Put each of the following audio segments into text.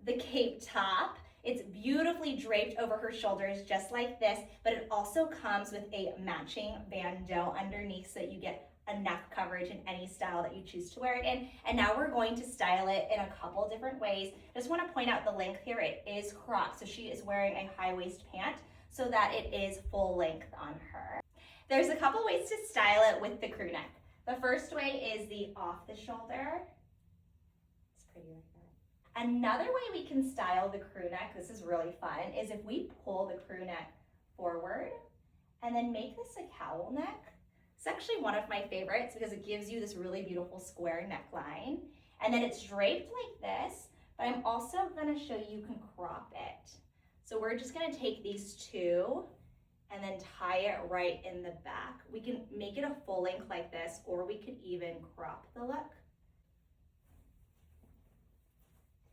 the cape top. It's beautifully draped over her shoulders just like this, but it also comes with a matching bandeau underneath so that you get a neck coverage in any style that you choose to wear it in. And now we're going to style it in a couple different ways. Just want to point out the length here. It is cropped, so she is wearing a high waist pant so that it is full length on her. There's a couple ways to style it with the crew neck. The first way is the off the shoulder. It's pretty like that. Another way we can style the crew neck, this is really fun, is if we pull the crew neck forward and then make this a cowl neck. It's actually one of my favorites because it gives you this really beautiful square neckline. And then it's draped like this, but I'm also gonna show you can crop it. So we're just gonna take these two and then tie it right in the back. We can make it a full length like this, or we could even crop the look.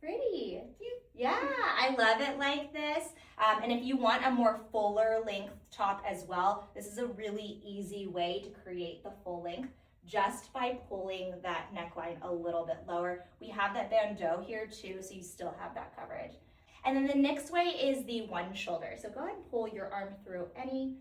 Pretty. Cute. Yeah, I love it like this. And if you want a more fuller length top as well, this is a really easy way to create the full length just by pulling that neckline a little bit lower. We have that bandeau here too, so you still have that coverage. And then the next way is the one shoulder. So go ahead and pull your arm through any,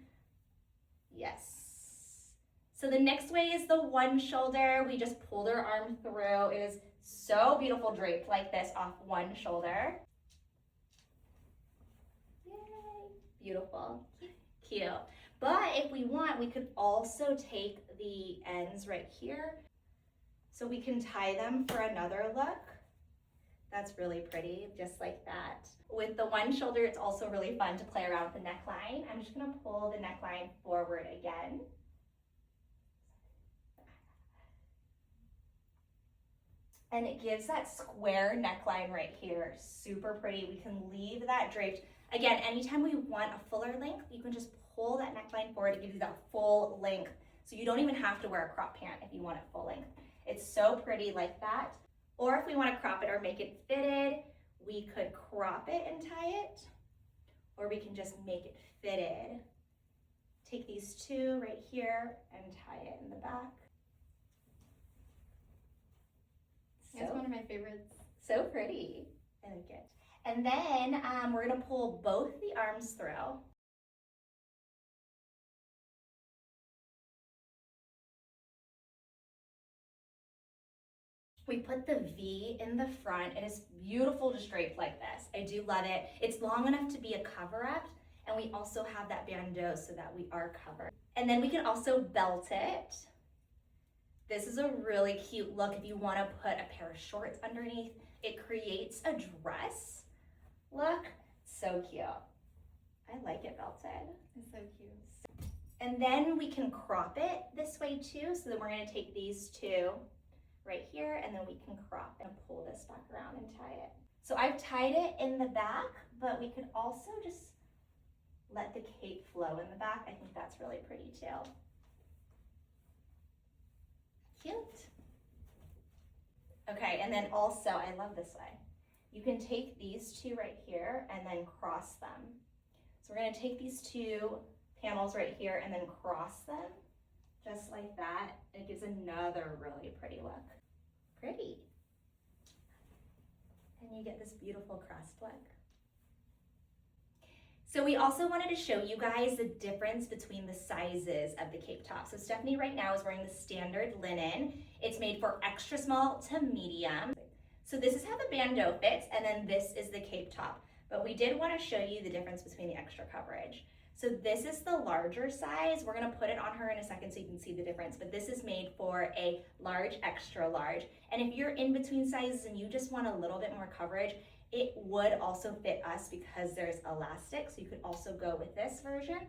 yes. So the next way is the one shoulder. We just pulled our arm through. It is so beautiful draped like this off one shoulder. Yay, beautiful, cute. But if we want, we could also take the ends right here. So we can tie them for another look. That's really pretty, just like that. With the one shoulder, it's also really fun to play around with the neckline. I'm just gonna pull the neckline forward again. And it gives that square neckline right here, super pretty. We can leave that draped. Again, anytime we want a fuller length, you can just pull that neckline forward. It gives you that full length. So you don't even have to wear a crop pant if you want it full length. It's so pretty like that. Or if we want to crop it or make it fitted, we could crop it and tie it, or we can just make it fitted. Take these two right here and tie it in the back. That's one of my favorites. So pretty. I like it. And then we're gonna pull both the arms through. We put the V in the front. It is beautiful just draped like this. I do love it. It's long enough to be a cover up, and we also have that bandeau so that we are covered. And then we can also belt it. This is a really cute look if you want to put a pair of shorts underneath. It creates a dress look. So cute. I like it belted. It's so cute. And then we can crop it this way too. So then we're going to take these two right here, and then we can crop and pull this back around and tie it. So I've tied it in the back, but we could also just let the cape flow in the back. I think that's really pretty too. Cute. Okay, and then also, I love this way. You can take these two right here and then cross them. So we're gonna take these two panels right here and then cross them, just like that. It gives another really pretty look. Pretty. And you get this beautiful crossed look. So we also wanted to show you guys the difference between the sizes of the cape top. So Stephanie right now is wearing the standard linen. It's made for extra small to medium. So this is how the bandeau fits, and then this is the cape top. But we did want to show you the difference between the extra coverage. So this is the larger size. We're gonna put it on her in a second so you can see the difference, but this is made for a large, extra large. And if you're in between sizes and you just want a little bit more coverage, it would also fit us because there's elastic, so you could also go with this version.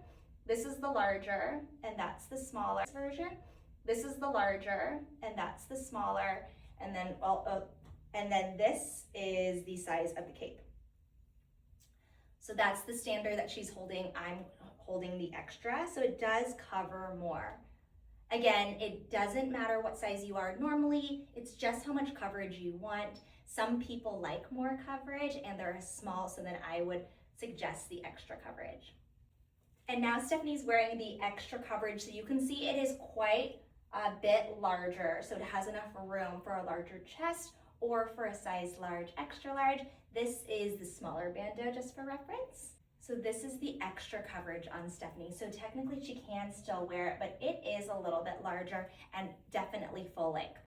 This is the larger, and that's the smaller version. This is the larger, and that's the smaller, and then this is the size of the cape. So that's the standard that she's holding. I'm holding the extra, so it does cover more. Again, it doesn't matter what size you are normally, it's just how much coverage you want. Some people like more coverage and they're small, so then I would suggest the extra coverage. And now Stephanie's wearing the extra coverage, so you can see it is quite a bit larger, so it has enough room for a larger chest or for a size large, extra large, this is the smaller bandeau just for reference. So this is the extra coverage on Stephanie. So technically she can still wear it, but it is a little bit larger and definitely full length.